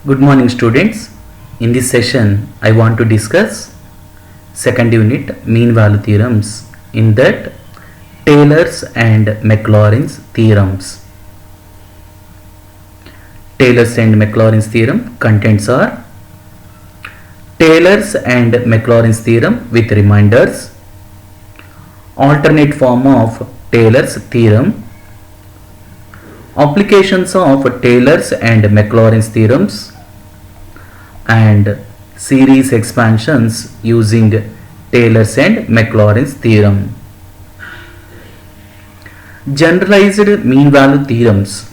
Good morning students. In this session I want to discuss second unit mean value theorems, in that Taylor's and Maclaurin's theorems. Taylor's and Maclaurin's theorem contents are Taylor's and Maclaurin's theorem with reminders, alternate form of Taylor's theorem, applications of Taylor's and Maclaurin's theorems, and series expansions using Taylor's and Maclaurin's theorem. Generalized mean value theorems.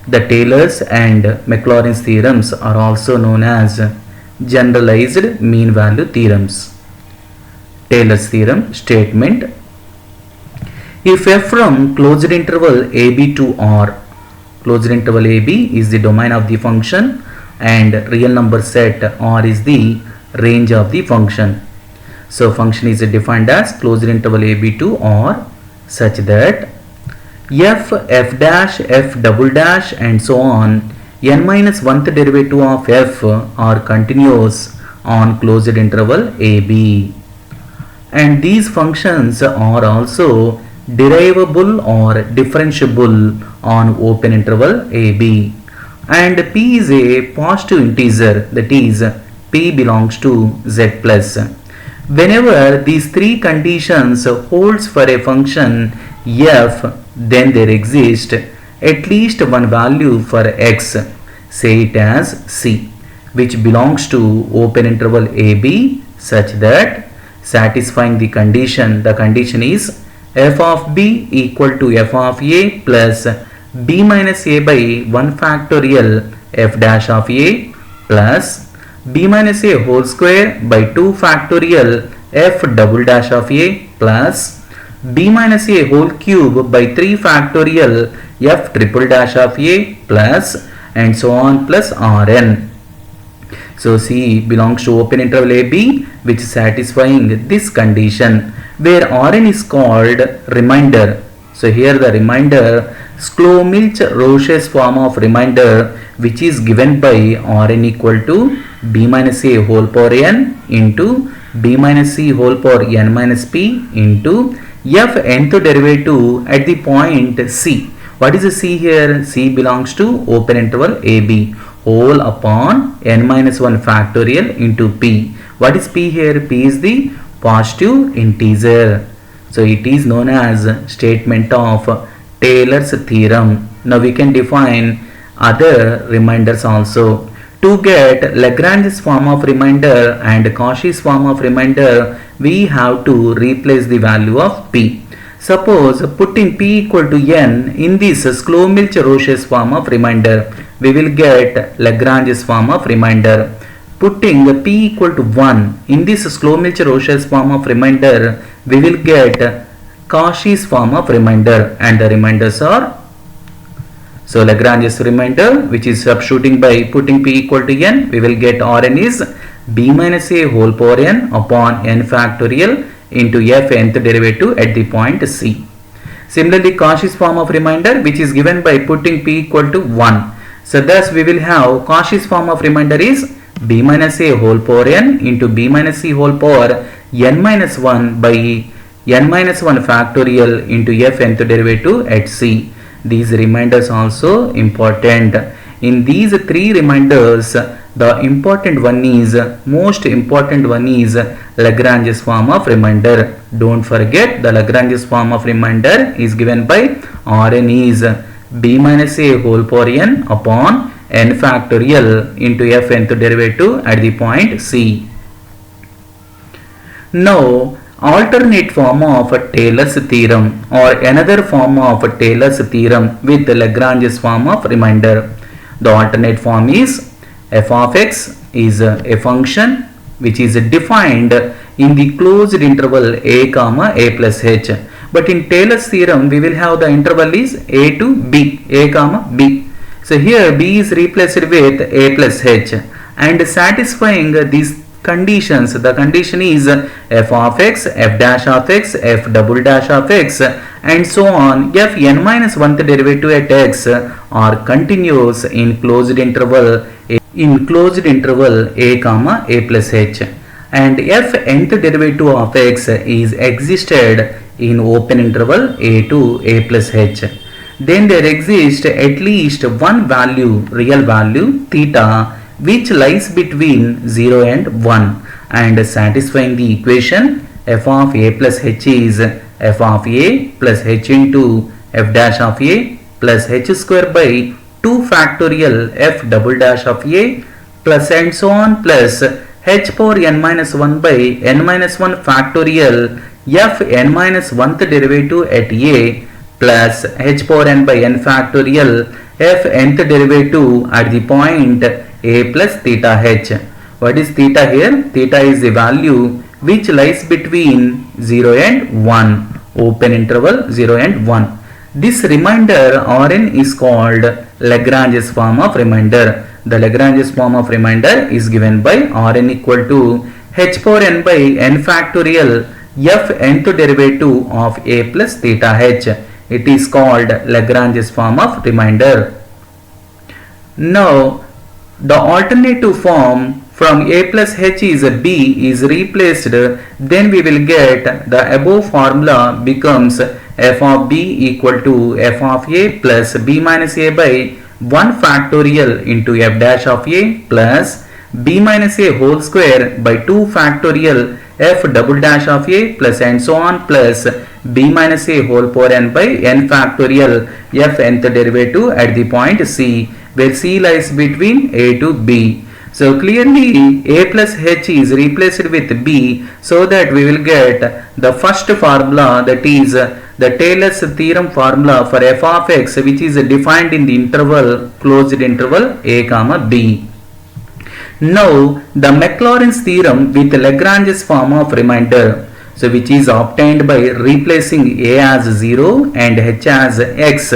The Taylor's and Maclaurin's theorems are also known as generalized mean value theorems. Taylor's theorem statement: if f from closed interval ab to R, closed interval ab is the domain of the function and real number set R is the range of the function. So function is defined as closed interval ab to R such that f dash, f double dash and so on n minus 1th derivative of f are continuous on closed interval ab, and these functions are also derivable or differentiable on open interval ab, and p is a positive integer, that is p belongs to z plus. Whenever these three conditions holds for a function f, then there exists at least one value for x, say it as c, which belongs to open interval ab such that satisfying the condition is f of b equal to f of a plus b minus a by 1 factorial f dash of a plus b minus a whole square by 2 factorial f double dash of a plus b minus a whole cube by 3 factorial f triple dash of a plus and so on plus Rn. So C belongs to open interval AB, which is satisfying this condition, where Rn is called remainder. So here the remainder, Shlomo-Milch-Roche's form of remainder, which is given by Rn equal to b minus a whole power n into b minus c whole power n minus p into f nth derivative at the point C. What is the C here? C belongs to open interval AB whole upon n minus 1 factorial into p. What is p here? P is the positive integer. So it is known as statement of Taylor's theorem. Now we can define other reminders also. To get Lagrange's form of remainder and Cauchy's form of remainder, we have to replace the value of p. Suppose putting p equal to n in this Shlomo-Milch-Roche's form of remainder, we will get Lagrange's form of remainder. Putting p equal to 1 in this Shlomo-Milch-Roche's form of remainder, we will get Cauchy's form of remainder, and the remainders are, so Lagrange's remainder, which is substituting by putting p equal to n, we will get Rn is b minus a whole power n upon n factorial into f nth derivative at the point C. Similarly, Cauchy's form of remainder, which is given by putting p equal to 1. So thus we will have Cauchy's form of remainder is b minus a whole power n into b minus c whole power n minus 1 by n minus 1 factorial into f nth derivative at C. These reminders also important. In these three reminders, the most important one is Lagrange's form of remainder. Don't forget, the Lagrange's form of remainder is given by Rn is b minus a whole power n upon n factorial into f nth derivative at the point C. Now, alternate form of Taylor's theorem, or another form of Taylor's theorem with Lagrange's form of remainder. The alternate form is f of x is a function which is defined in the closed interval a comma a plus h. But in Taylor's theorem we will have the interval is a to b, a comma b. So here b is replaced with a plus h, and satisfying these conditions, the condition is f of x, f dash of x, f double dash of x and so on, f n minus 1th derivative at x are continuous in closed interval in closed interval a comma a plus h, and f nth derivative of x is existed in open interval a to a plus h, then there exists at least one value, real value theta, which lies between 0 and 1, and satisfying the equation f of a plus h is f of a plus h into f dash of a plus h square by 2 factorial f double dash of a plus and so on plus h power n minus 1 by n minus 1 factorial f n minus 1th derivative at a plus h power n by n factorial f nth derivative at the point a plus theta h. What is theta here? Theta is the value which lies between 0 and 1, open interval 0 and 1. This remainder Rn is called Lagrange's form of remainder. The Lagrange's form of remainder is given by Rn equal to h power n by n factorial f nth derivative of a plus theta h. It is called Lagrange's form of remainder. Now, the alternative form from a plus h is b is replaced, then we will get the above formula becomes f of b equal to f of a plus b minus a by 1 factorial into f dash of a plus b minus a whole square by 2 factorial f double dash of a plus and so on plus b minus a whole power n by n factorial f nth derivative at the point c, where c lies between a to b. So clearly a plus h is replaced with b, so that we will get the first formula, that is the Taylor's theorem formula for f of x, which is defined in the interval, closed interval a comma b. Now the Maclaurin's theorem with Lagrange's form of remainder, so which is obtained by replacing a as 0 and h as x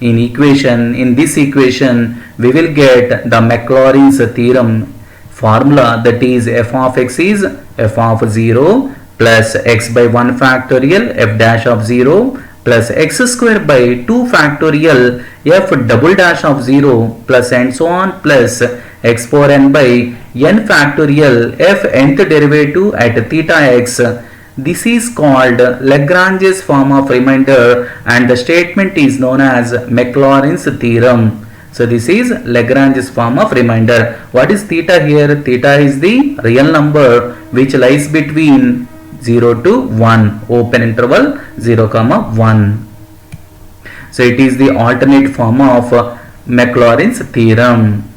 in this equation we will get the Maclaurin's theorem formula, that is f of x is f of 0 plus x by 1 factorial f dash of 0 plus x square by 2 factorial f double dash of 0 plus and so on plus x power n by n factorial f nth derivative at theta x. This is called Lagrange's form of remainder, and the statement is known as Maclaurin's theorem. So this is Lagrange's form of remainder. What is theta here? Theta is the real number which lies between 0 to 1, open interval 0 comma 1. So it is the alternate form of Maclaurin's theorem.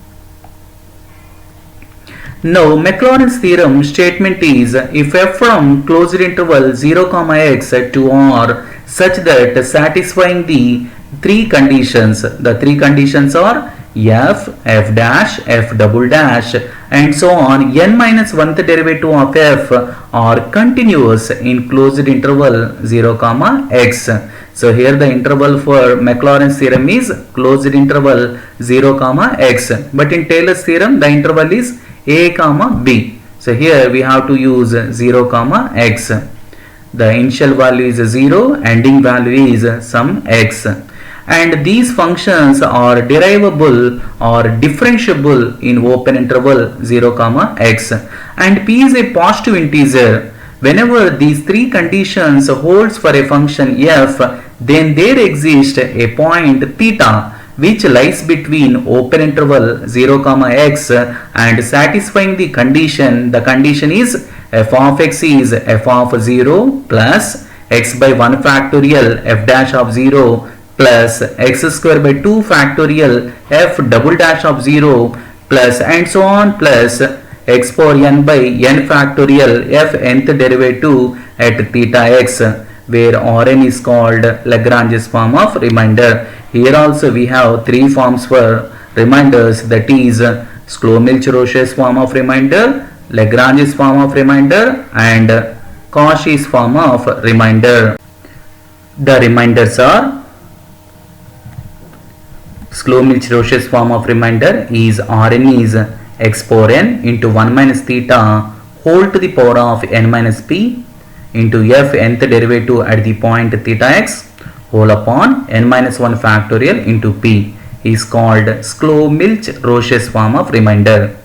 Now Maclaurin's theorem statement is, if f from closed interval 0 comma x to r such that satisfying the three conditions, the three conditions are f, f dash, f double dash and so on, n minus 1th derivative of f are continuous in closed interval 0 comma x. So here the interval for Maclaurin's theorem is closed interval 0 comma x, but in Taylor's theorem the interval is a comma b. So here we have to use 0 comma x. The initial value is 0, ending value is some x, and these functions are derivable or differentiable in open interval 0 comma x, and p is a positive integer. Whenever these three conditions holds for a function f, then there exists a point theta which lies between open interval 0 comma x and satisfying the condition. The condition is f of x is f of 0 plus x by 1 factorial f dash of 0 plus x square by 2 factorial f double dash of 0 plus and so on plus x power n by n factorial f nth derivative at theta x, where Rn is called Lagrange's form of remainder. Here also we have three forms for remainders, that is Sklomilch-Roche's form of remainder, Lagrange's form of remainder and Cauchy's form of remainder. The remainders are Sklomilch-Roche's form of remainder is Rn is x power n into 1 minus theta whole to the power of n minus p into f nth derivative at the point theta x whole upon n minus 1 factorial into p. is called Shlomo-Milch-Roche's form of remainder.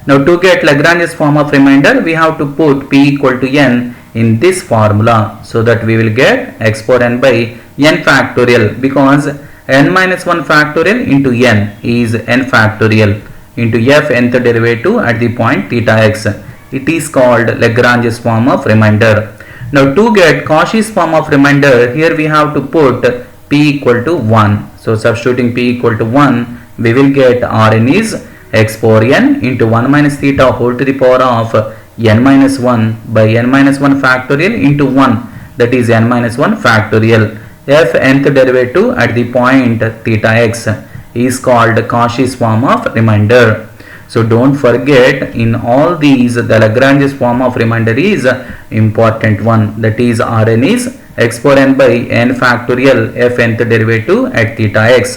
Now to get Lagrange's form of remainder, we have to put p equal to n in this formula, so that we will get x power n by n factorial, because n minus 1 factorial into n is n factorial into f nth derivative at the point theta x. It is called Lagrange's form of remainder. Now to get Cauchy's form of remainder, here we have to put p equal to 1. So substituting p equal to 1, we will get Rn is x power n into 1 minus theta whole to the power of n minus 1 by n minus 1 factorial into 1, that is n minus 1 factorial. F nth derivative at the point theta x is called Cauchy's form of remainder. So don't forget, in all these the Lagrange's form of remainder is important one, that is Rn is x power n by n factorial f nth derivative at theta x.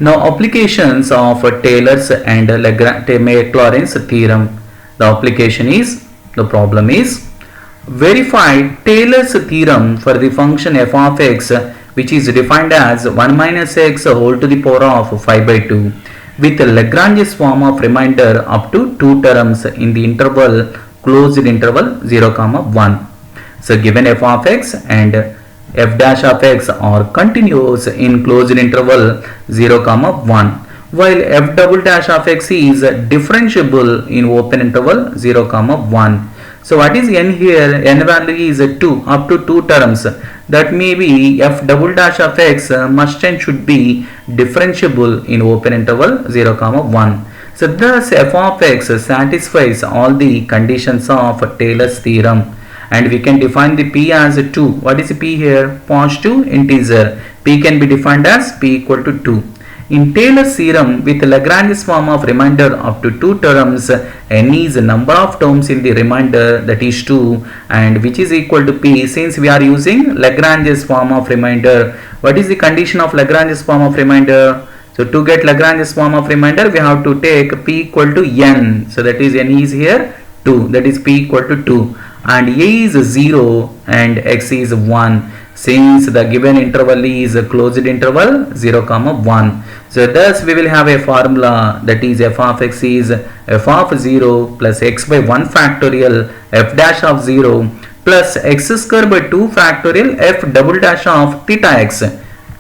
Now applications of Taylor's and Maclaurin's theorem. The problem is verify Taylor's theorem for the function f of x, which is defined as 1 minus x whole to the power of 5 by 2 with Lagrange's form of remainder up to 2 terms in the interval closed interval 0, 1. So given f of x and f dash of x are continuous in closed interval 0, 1, while f double dash of x is differentiable in open interval 0, 1. So what is n here? N value is 2 up to 2 terms. That may be f double dash of x must and should be differentiable in open interval 0, 1. So thus f of x satisfies all the conditions of Taylor's theorem, and we can define the p as 2. What is p here? Positive integer. P can be defined as p equal to 2. In Taylor's theorem, with Lagrange's form of remainder up to 2 terms, n is the number of terms in the remainder, that is 2, and which is equal to p. Since we are using Lagrange's form of remainder, what is the condition of Lagrange's form of remainder? So to get Lagrange's form of remainder, we have to take p equal to n. So that is n is here 2, that is p equal to 2, and a is 0 and x is 1. Since the given interval is a closed interval 0, 1. So thus we will have a formula, that is f of x is f of 0 plus x by 1 factorial f dash of 0 plus x square by 2 factorial f double dash of theta x,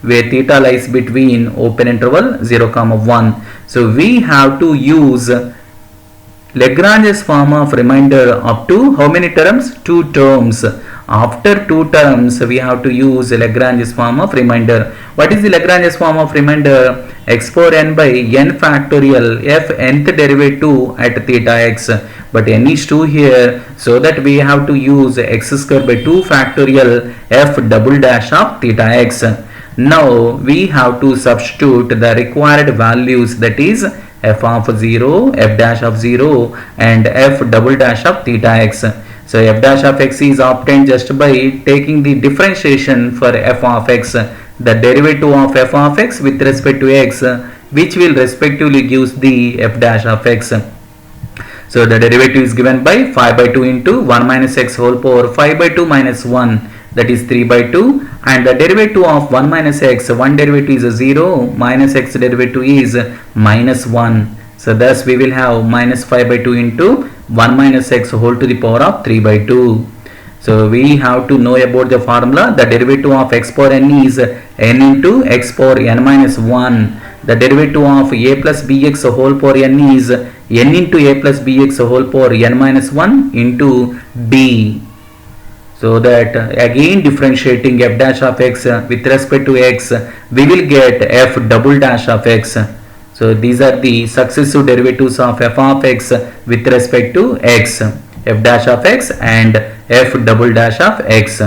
where theta lies between open interval 0, 1. So we have to use Lagrange's form of remainder up to how many terms? 2 terms. After 2 terms, we have to use Lagrange's form of remainder. What is the Lagrange's form of remainder? X power n by n factorial f nth derivative at theta x. But n is 2 here, so that we have to use x square by 2 factorial f double dash of theta x. Now we have to substitute the required values, that is f of 0, f dash of 0 and f double dash of theta x. So f dash of x is obtained just by taking the differentiation for f of x, the derivative of f of x with respect to x, which will respectively gives the f dash of x. So the derivative is given by 5 by 2 into 1 minus x whole power 5 by 2 minus 1, that is 3 by 2, and the derivative of 1 minus x, 1 derivative is 0, minus x derivative is minus 1. So thus we will have minus 5 by 2 into 1 minus x whole to the power of 3 by 2. So we have to know about the formula. The derivative of x power n is n into x power n minus 1. The derivative of a plus bx whole power n is n into a plus bx whole power n minus 1 into b. So that again differentiating f dash of x with respect to x, we will get f double dash of x. So these are the successive derivatives of f of x with respect to x, f dash of x and f double dash of x.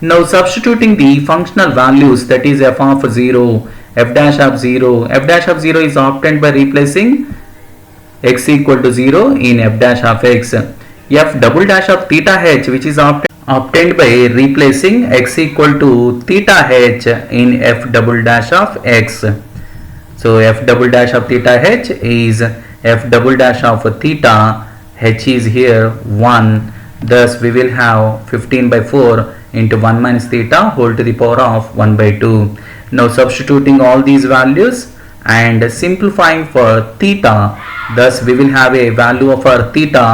Now substituting the functional values, that is f of 0, f dash of 0, f dash of 0 is obtained by replacing x equal to 0 in f dash of x, f double dash of theta h, which is obtained by replacing x equal to theta h in f double dash of x. So f double dash of theta h is f double dash of theta, h is here 1, thus we will have 15 by 4 into 1 minus theta whole to the power of 1 by 2. Now substituting all these values and simplifying for theta, thus we will have a value of our theta.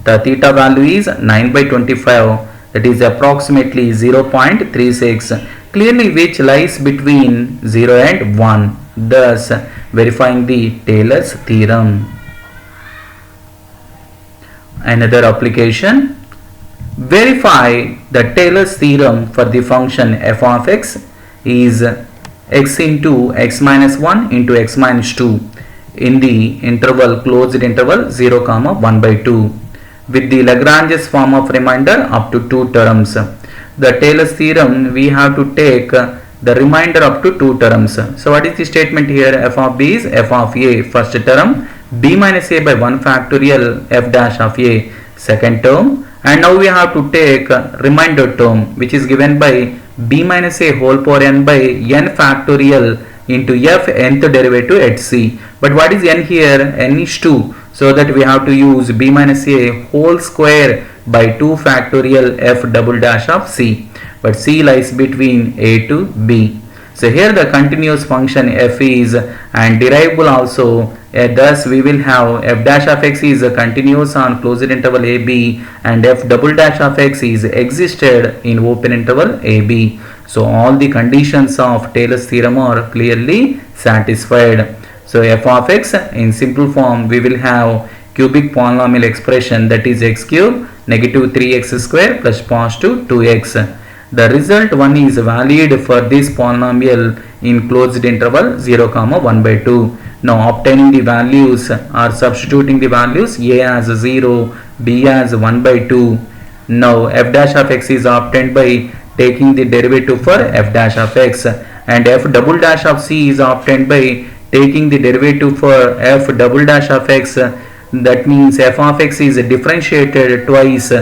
The theta value is 9 by 25, that is approximately 0.36, clearly which lies between 0 and 1, thus verifying the Taylor's theorem. Another application, verify the Taylor's theorem for the function f of x is x into x minus 1 into x minus 2 in the interval closed interval 0 comma 1 by 2 with the Lagrange's form of remainder up to 2 terms. The Taylor's theorem, we have to take the remainder up to 2 terms. So what is the statement here? F of b is f of a first term, b minus a by 1 factorial f dash of a second term, and now we have to take remainder term which is given by b minus a whole power n by n factorial into f nth derivative at c. But what is n here? N is 2, so that we have to use b minus a whole square by 2 factorial f double dash of c, but c lies between a to b. So here the continuous function f is and derivable also, thus we will have f dash of x is continuous on closed interval ab and f double dash of x is existed in open interval ab. So all the conditions of Taylor's theorem are clearly satisfied. So f of x in simple form we will have cubic polynomial expression, that is x cube negative 3x square plus positive 2x. The result 1 is valid for this polynomial in closed interval 0 comma 1 by 2. Now obtaining the values or substituting the values, a as 0, b as 1 by 2. Now f dash of x is obtained by taking the derivative for f dash of x, and f double dash of c is obtained by taking the derivative for f double dash of x. That means f of x is differentiated twice.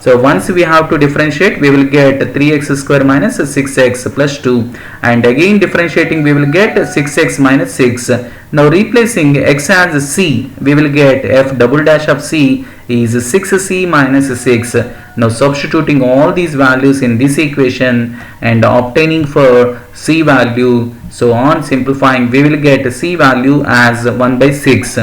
So once we have to differentiate, we will get 3x square minus 6x plus 2, and again differentiating we will get 6x minus 6. Now replacing x as c, we will get f double dash of c is 6c minus 6. Now substituting all these values in this equation and obtaining for c value, so on simplifying we will get c value as 1 by 6.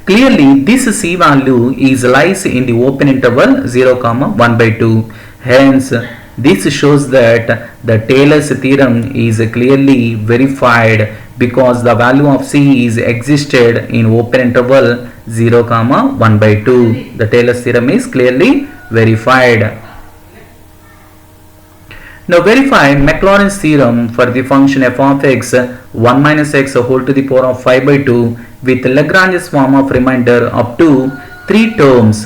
Clearly this c value is lies in the open interval 0 comma 1 by 2. Hence this shows that the Taylor's theorem is clearly verified because the value of c is existed in open interval 0 comma 1 by 2. The Taylor's theorem is clearly verified. Now verify Maclaurin's theorem for the function f of x 1 minus x whole to the power of 5 by 2 with Lagrange's form of remainder up to 3 terms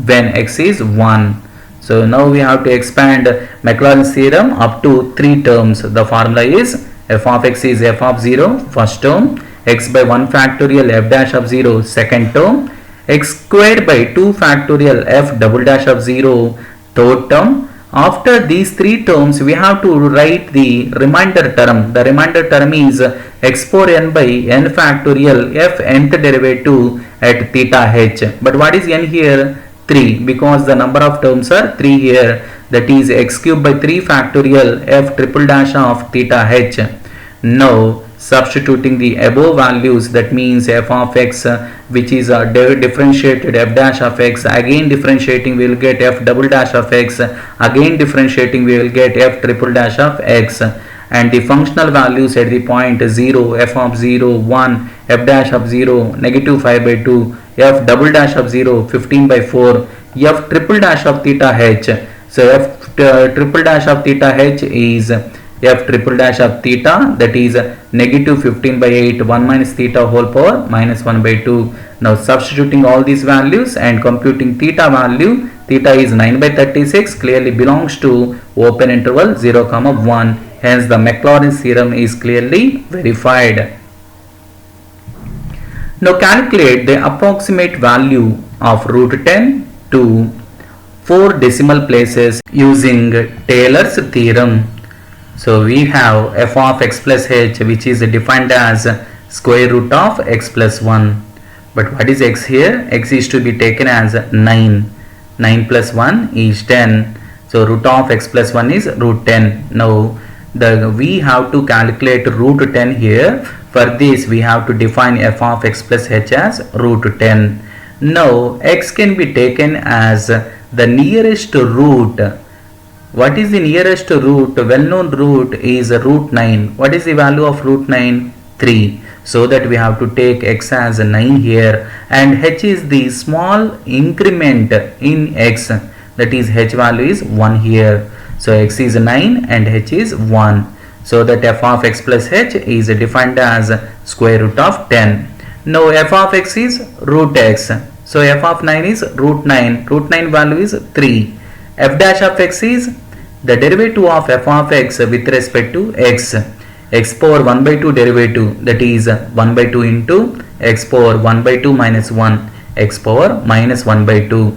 when x is 1. So now we have to expand Maclaurin's theorem up to 3 terms. The formula is f of x is f of 0 first term, x by 1 factorial f dash of 0 second term, x squared by 2 factorial f double dash of 0 third term. After these 3 terms we have to write the remainder term. The remainder term is x power n by n factorial f nth derivative at theta h. But what is n here? 3, because the number of terms are 3 here, that is x cube by 3 factorial f triple dash of theta h. Now substituting the above values, that means f of x which is differentiated f dash of x, again differentiating we will get f double dash of x, again differentiating we will get f triple dash of x, and the functional values at the point 0, f of 0, 1, f dash of 0, negative 5 by 2, f double dash of 0, 15 by 4, f triple dash of theta h. So f triple dash of theta h is f triple dash of theta, that is negative 15 by 8, 1 minus theta whole power minus 1 by 2. Now substituting all these values and computing theta value, theta is 9 by 36, clearly belongs to open interval 0 comma 1. Hence the Maclaurin's theorem is clearly verified. Now calculate the approximate value of root 10 to 4 decimal places using Taylor's theorem. So we have f of x plus h which is defined as square root of x plus 1. But what is x here? X is to be taken as 9. 9 plus 1 is 10. So root of x plus 1 is root 10. Now we have to calculate root 10 here. For this we have to define f of x plus h as root 10. Now x can be taken as the nearest root. What is the nearest root? Well known root is root 9. What is the value of root 9? 3. So that we have to take x as 9 here, and h is the small increment in x, that is h value is 1 here. So x is 9 and h is 1. So that f of x plus h is defined as square root of 10. Now f of x is root x. So f of 9 is root 9. Root 9 value is 3. F dash of x is the derivative of f of x with respect to x. X power 1 by 2 derivative, that is 1 by 2 into x power 1 by 2 minus 1 x power minus 1 by 2,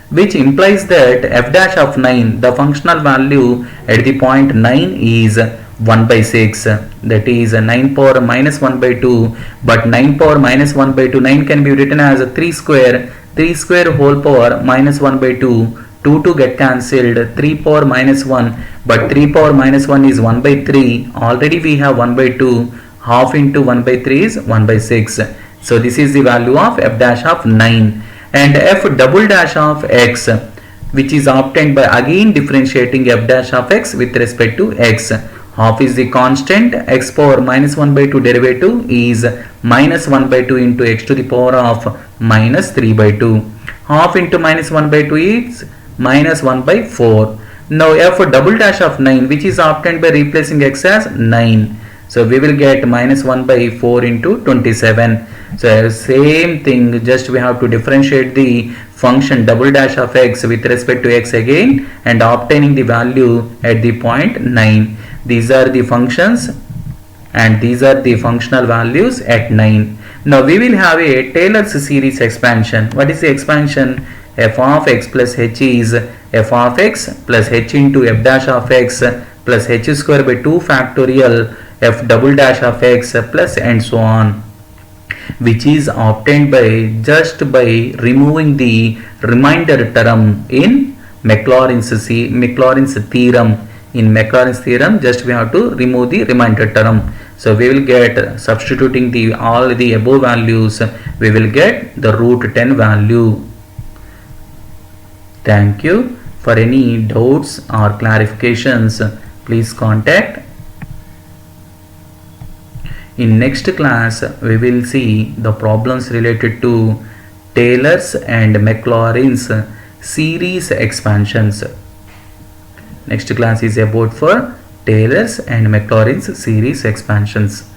which implies that f dash of 9, the functional value at the point 9 is 1 by 6, that is 9 power minus 1 by 2, but 9 power minus 1 by 2, 9 can be written as 3 square whole power minus 1 by 2, 2 get cancelled, 3 power minus 1, but 3 power minus 1 is 1 by 3, already we have 1 by 2, half into 1 by 3 is 1 by 6. So this is the value of f dash of 9. And f double dash of x, which is obtained by again differentiating f dash of x with respect to x. Half is the constant, x power minus 1 by 2 derivative is minus 1 by 2 into x to the power of minus 3 by 2. Half into minus 1 by 2 is minus 1 by 4. Now f double dash of 9, which is obtained by replacing x as 9. So we will get minus 1 by 4 into 27. So same thing, just we have to differentiate the function double dash of x with respect to x again and obtaining the value at the point 9. These are the functions and these are the functional values at 9. Now we will have a Taylor's series expansion. What is the expansion? F of x plus h is f of x plus h into f dash of x plus h square by 2 factorial f double dash of x plus and so on, which is obtained by just by removing the remainder term in Maclaurin's theorem. In Maclaurin's theorem, just we have to remove the remainder term. So we will get, substituting all the above values, we will get the root 10 value. Thank you. For any doubts or clarifications, please contact. In next class, we will see the problems related to Taylor's and Maclaurin's series expansions. Next class is about for Taylor's and Maclaurin's series expansions.